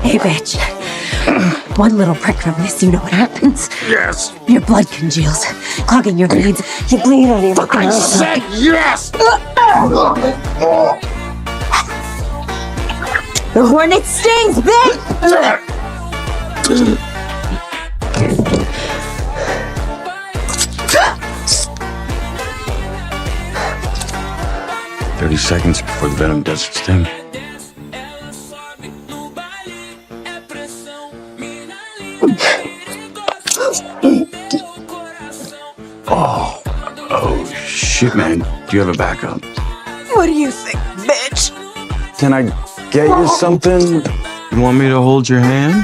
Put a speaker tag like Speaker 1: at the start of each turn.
Speaker 1: Hey, bitch. One little prick from this, you know what happens?
Speaker 2: Yes.
Speaker 1: Your blood congeals, clogging your veins. You bleed on your
Speaker 2: I said yes!
Speaker 1: The hornet stings, bitch!
Speaker 2: 30 seconds before the venom does its thing. Oh, shit, man. Do you have a backup?
Speaker 1: What do you think, bitch?
Speaker 2: Can I get you something? You want me to hold your hand?